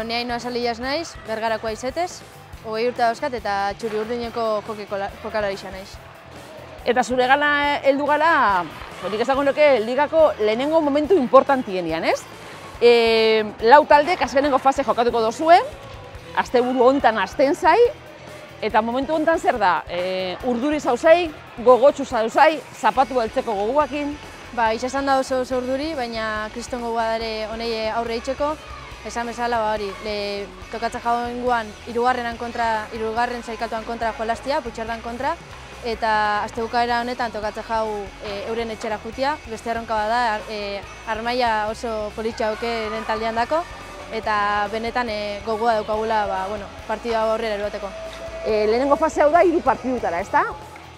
Bueno, ni Ainhoa Salillas naiz, Bergarakoa izetez, 20 urte dauzkat eta Txuri Urdineko jokalari naiz. Eta zure gana heldu gara, nik esango nuke ligako lehenengo momentu importantienean, ez? Lau taldek azkenengo fase jokatuko dozue, asteburu hontan hasten zai, eta momentu hontan zer da? Urduri zauzai, gogotsu zauzai, zapatu beltzeko goguakin. Ba, izan da oso urduri, baina kriston gogoa dare honei aurre itxeko. Esan bezala, hori, tokatzen jagoenguan hirugarren saikatuan kontra jolastia, Putxardan kontra, eta astebukaera honetan tokatzen jau euren etxera jutia, beste erronka bada, armaia oso politxa den taldean dako, eta benetan gogoa daukagula partidua aurrera eruateko. Lehenengo fase hau da 3 partidutara, ezta?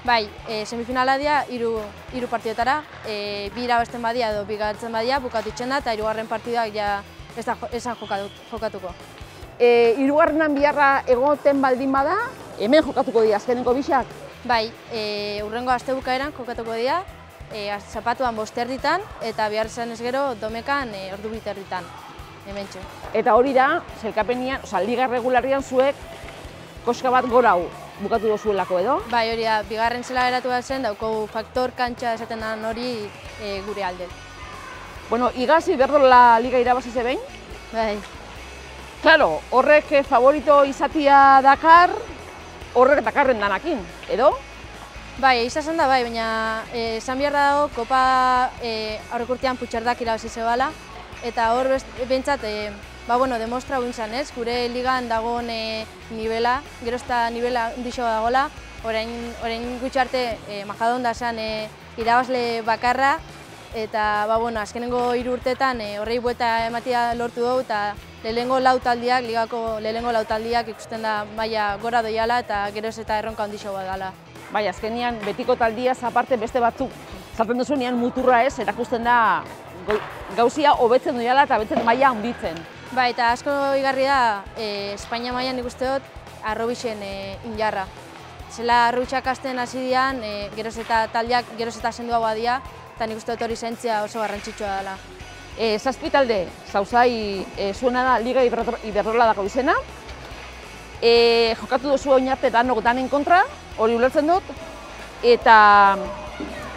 Bai, semifinala dira 3 partidutara, 2 irabazten badia edo 2 galtzen badia bukatu itxen da, eta 3. partiduak ja esan jokatuko. 3. biharra egoten baldin bada, hemen jokatuko dira azkenengo bisak? Bai, hurrengo astebukaeran jokatuko dira, zapatuan 5 erditan, eta bihar izan ez gero domekan ordu 2 erditan, hementxe. Eta hori da, sailkapenian, liga regularian zuek koska bat gorau bukatu dozuelako edo? Bai, hori da, bigarren zela geratu da zen, dauko faktor kantxa esaten den hori gure alde. Bueno, igaz Iberdrola liga irabaziz behin? Bai. Claro, horrek favorito izatia dakar, horrek dakarren danakin, edo? Bai, izan da bai, baina esan behar dago, kopa aurrekurtean Putxardak irabazi zebala, eta hor behintzat, demostra guntzan ez, gure ligan dagoen nivela, gero ezta nivela handixo dagoela, orain gutxi arte Majadahonda zen irabazle bakarra, eta azkenengo 3 urteetan horrei buelta ematia lortu dugu, eta lehenengo lau taldiak, ligako lehenengo lau taldiak ikusten da maila gora doiala eta geroz eta erronka handixo bat dela. Bai, azkenean betiko taldiaz aparte beste batzuk zaten duzunean muturra ez, erakusten da gauzia hobetzen doiala eta betzen maila handitzen. Bai, eta asko igarri da, Espainia mailan ikuste dut arrobixen injarra. Zela arrobixak hasten hasi dian, geroz eta taldiak geroz eta senduagoa dira, eta nik uste dut hori zentzia oso garrantzitsua dela. 7 talde, zauzai zuena da Liga Iberdrola dago izena. Jokatu duzu oinarte danok danen kontra, hori ulertzen dut, eta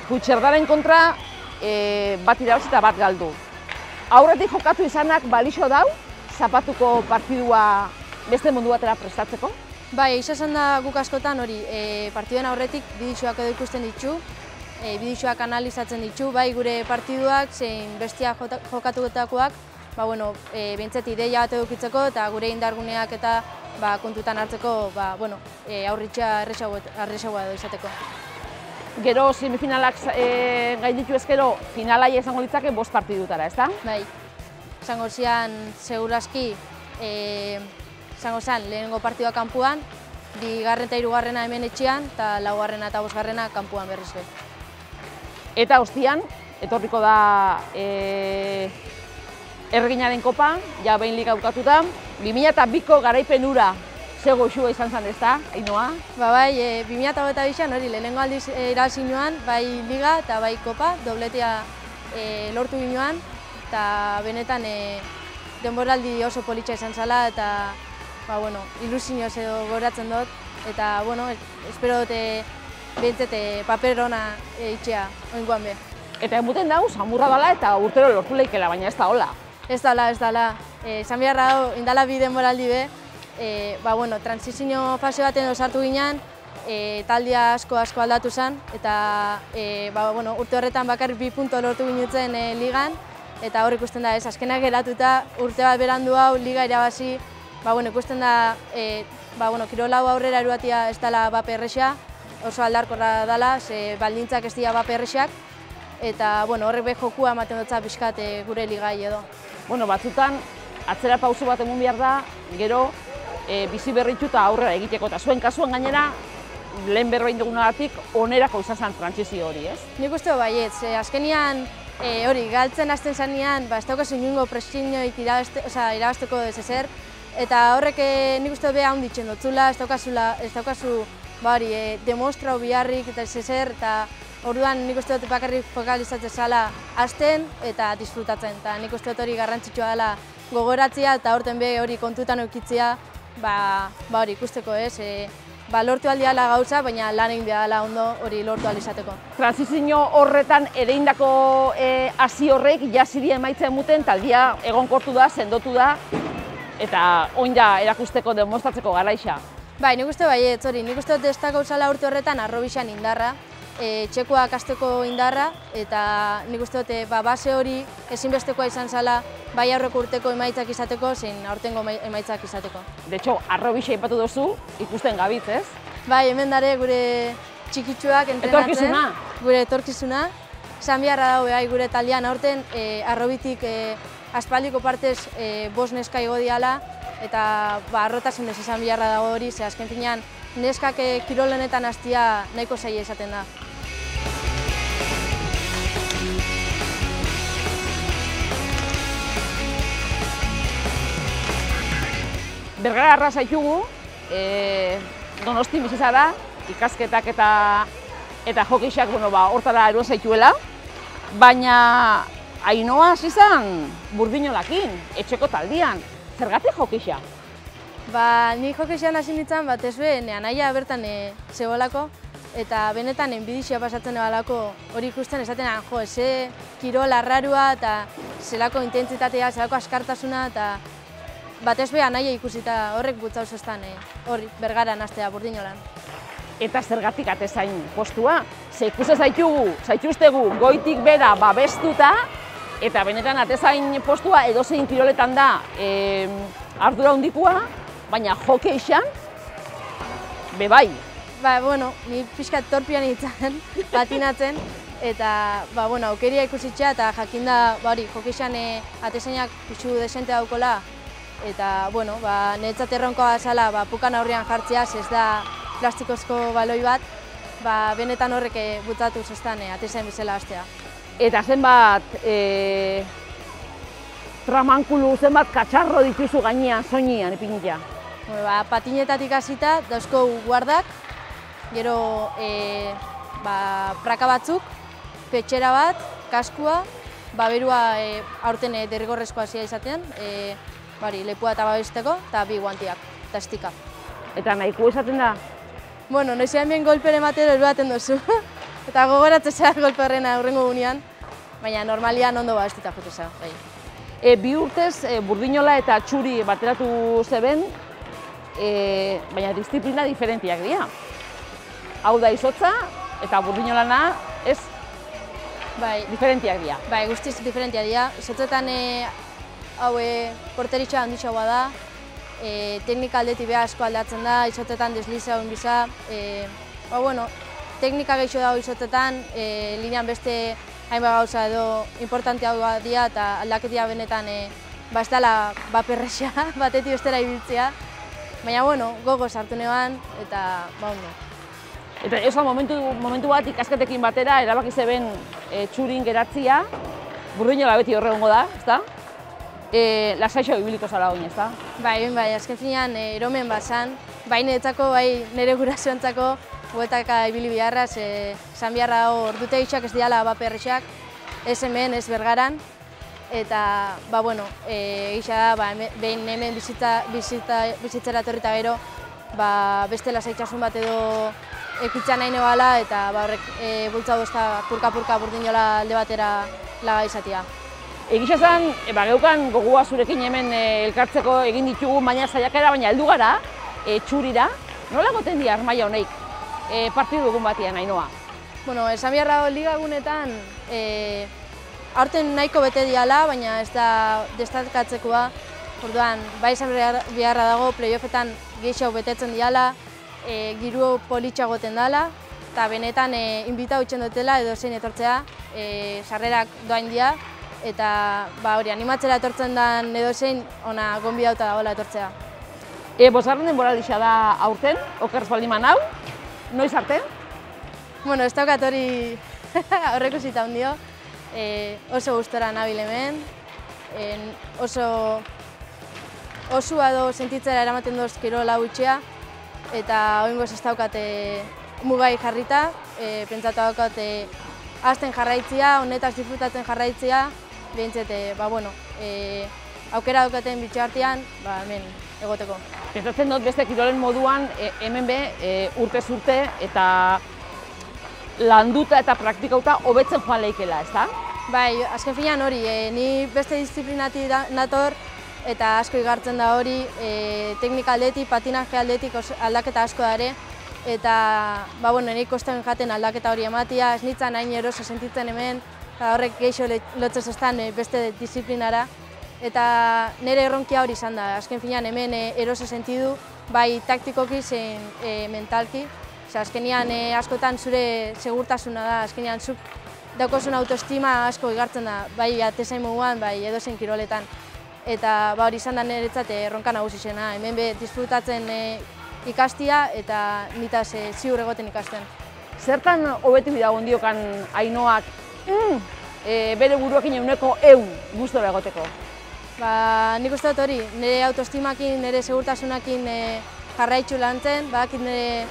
Putxardaren kontra bat irabazi eta bat galdu. Aurretik jokatu izanak balixo dau, zapatuko partidua beste mundu batera prestatzeko? Bai, izan da guk askotan hori, partiduen aurretik bidixoak edo ikusten ditu, bidixoak analizatzen ditu, bai gure partiduak, zein bestia jokatutakoak, behintzat ideia bat edukitzeko eta gure indarguneak eta kontutan hartzeko aurritxea erresagoa edo izateko. Gero semifinalak gainditu ezkero, finalaia izango litzake 5 partidutara, ezta? Bai, izango zian segurazki, izango zen lehenengo partidua kanpuan, 2. eta 3. hemen etxean, eta 4. eta 5. kanpuan berriz be. Eta ostian, etorriko da Erreginaren kopa, ja behin liga bukatuta, 2002ko garaipen hura ze goxua izan zen, ezta, Ainhoa? Bai, 2022an hori lehenengo aldiz irabazi nioan, bai liga eta bai kopa, dobletea lortu ginoan, eta benetan denboraldi oso politxa izan zela, eta ilusioz edo goratzen dut, eta espero dut behintzete paper ona itxea oingoan be. Eta emuten dago, samurra dela eta urtero lortu lehikela, baina ez da hola. Ez dala. Esan beharra dago, indala 2 denboraldi be, transizio fase baten sartu ginen, taldia asko aldatu zen, eta urte horretan bakarrik 2 punto lortu ginutzen ligan, eta hor ikusten da ez, azkenak geratuta urte bat berandu hau liga irabazi, ikusten da kirolau aurrera eruatia ez dela bape erresa, oso aldarkorra dela, ze baldintzak ez dira bape erresak, eta horrek be jokua ematen dutza pixkat gure ligai edo. Batzutan, atzera pauso bat emun behar da, gero bizi berritu eta aurrera egiteko, eta zuen kasuan gainera, lehen berbein dugunagatik, onerako izan zen trantsizio hori, ez? Nik uste baietz, azkenian hori, galtzen hasten zanean, ez daukazu inungo presiñoik irabazteko ez ezer, eta horrek nik uste beha honditzen dutzula, ez daukazu demostra biharrik eta ez ezer, eta orduan nik uste dut bakarrik fokalizatzen zala hasten eta disfrutatzen, eta nik uste dut hori garrantzitsua dela gogoratzea eta horten be hori kontutan eukitzea, hori ikusteko ez, lortu aldiala gauza, baina lan egin behar ondo hori lortu alizateko. Transizio horretan ereindako hasi horrek jasiria emaitza emuten, taldia egonkortu da, sendotu da, eta oin da erakusteko, demostratzeko garaixa. Bai, nik uste nik uste destako usala urte horretan arrobixan indarra, txekoak hasteko indarra, eta nik uste dute base hori ezinbestekoa izan zala, bai aurreko urteko emaitzak izateko, zein aurtengo emaitzak izateko. De hecho, arrobixa ipatu duzu, ikusten gabitz, ez? Bai, hemen dare gure txikitsuak entrenatzen. Etorkizuna? Gure etorkizuna. Esan beharra dago behar gure taldean aurten, arrobitik aspaldiko partez 5 neska igo diala, eta arrotasunez esan beharra dago hori, ze azken finean neskak kirolenetan hastia nahiko zaila esaten da. Bergara arra zaitugu, Donosti bizi zara, ikasketak eta jokixak hortara eroan zaituela, baina Ainhoa hasi zen Burdinolakin, etxeko taldian. Zergatik jokixa? Ni jokixan hasi nintzen, batez be, anaia bertan zegoelako, eta benetan enbidizioa pasatzen ebalako hori ikusten esaten jo, eze kirol arrarua eta zelako intentsitatea, zelako askartasuna, eta batez be anaia ikusita horrek butzauz estan hori Bergaran hastea Burdinolan. Eta zergatik atezain postua? Ze ikusten zaituztegu goitik bera babestuta, eta benetan atezain postua edozein kiroletan da ardura handikoa, baina jokeixan, bai. Ni pixkat torpian nintzen, patinatzen, eta aukeria ikusitxea eta jakinda jokeixan atezainak pixu desente daukola, eta niretzat erronkoa zala pukan aurrean jartzea, ez da plastikozko baloi bat, benetan horrek butzatu zestan atezain bezala hastea. Eta zenbat tramankulu, zenbat katxarro dituzu gainean, soinean, ipinitea? Patinetatik hasita, dauzko guardak, gero praka batzuk, petxera bat, kaskua, berua aurten derrigorrezkoa zia izaten, lepua eta babesteko, eta 2 guantiak, eta estika. Eta nahiko izaten da? Noizean bien golpere matero eruaten dozu, eta gogoratzea golpe horrena aurrengo gunean, baina normalian ondo babestita joteza. 2 urtez Burdinola eta Txuri bateratu zeben, baina disiplina diferentiak dira. Hau da izotza eta Burdinolana ez diferentiak dira. Guztiz diferentiak dira. Izotzetan porteritxa handitxagoa da, teknika aldetik beha asko aldatzen da, izotzetan desliza hon biza. Teknika gehiago dago izotzetan, linean beste hainbat gauza edo importanteagoa dira eta aldaketia benetan ez dela perrexea, batetik bestera ibiltzea. Baina gogo sartu neban eta ondo. Eta euskal momentu bat ikasketekin batera erabaki zeben Txurin geratzia, Burdinola beti horregongo da, ezta? Lasaixo ibiliko zara oin, ezta? Bai, azken finean eromen bat zan, bai niretzako, bai nire gurasoentzako bueltaka ibili beharra, zan beharra ordute gitxak ez diala perrexak, ez hemen, ez Bergaran, eta egisa da, behin hemen bizitzera etorrita gero, beste lasaitxasun bat edo ekuitza nahi nebala, eta horrek bultzatu ezta purka-purka Burdinola alde batera laga izatea. Egisa zen, geukan gogua zurekin hemen elkartzeko egin ditugu, baina saiakera, baina heldu gara Txurira. Nola goten dira armaia honeik partidu egun batian, Ainhoa? Esan beharra liga egunetan aurten nahiko bete diala, baina ez da destatkatzekoa. Orduan, bai esan beharra dago playoffetan gehiago betetzen diala, giru politxa goten dela, eta benetan inbita hutzen dutela edo zein etortzea, sarrerak doain dira, eta animatzera etortzen den edo zein ona gonbidauta dagoela etortzea. Bosgarren denboraldia da aurten, okerrez baldin manau, noiz arte? Ez daukat hori horreko zita hundio, oso gustora nabil hemen, oso osua edo sentitzera eramaten doz kirola hutxea, eta oingoz ez daukat mugai jarrita, pentsatu daukat hasten jarraitzia, honetaz disfrutatzen jarraitzia, behintzet, aukera daukaten bitxartean, hemen egoteko. Pentsatzen dut beste kirolen moduan, hemen be, urtez urte eta landuta eta praktikauta hobetzen joan lehikela, ez da? Bai, azken finean hori, ni beste disiplinati nator eta asko igartzen da hori, teknika aldetik, patinaje aldetik aldaketa asko dare, eta nire kosten jaten aldaketa hori ematia, ez nintzen hain eroso sentitzen hemen, eta horrek geixo lotzez estan beste disiplinara, eta nire erronkia hori izan da, azken finean hemen eroso sentidu, bai taktikoki zein mentalki, azkenean askotan zure segurtasuna da, azkenean zuk daukozun autoestima asko igartzen da, bai atezain moduan, bai edozein kiroletan. Eta hori izan da niretzat erronka nagusizena, hemen be disfrutatzen ikastia eta nitaz ziur egoten ikasten. Zertan hobetu dagoen diokan Ainoak bere buruakin eguneko 100 gustora egoteko? Nik uste dut hori, nire autoestimakin, nire segurtasunakin jarraitzu lantzen, badakit nire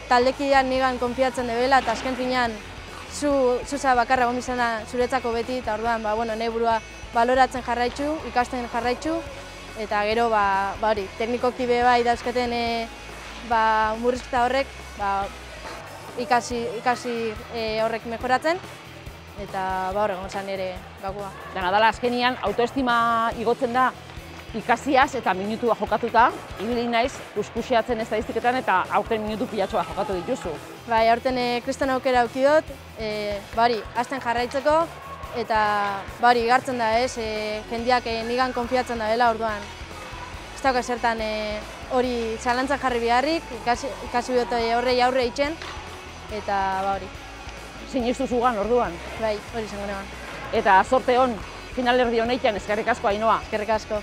taldekidean nigan konfiatzen debela eta azken finean zuza bakarra egon bizena zuretzako beti eta orduan nire burua baloratzen jarraitzu, ikasten jarraitzu eta gero hori, teknikoki be bai dauzketen murrizketa horrek ikasi horrek mejoratzen eta horregon zen nire gakoa. Dena dela azkenian autoestima igotzen da ikasiaz eta minutua jokatuta, ibili naiz kuskusiatzen estadistiketan eta aurten minutu pilatxoa jokatu dituzu. Bai, aurten kriston aukera auki dut, hasten jarraitzeko eta gartzen da jendeak nigan konfiatzen da dela orduan. Ez dauka zertan hori zalantzan jarri beharrik, ikasi dut horrei aurre itxen eta hori. Sinistu zugan orduan? Bai, hori izango neban. Eta sorte hon, finalerdi honetan eskerrik asko Ainoa. Eskerrik asko.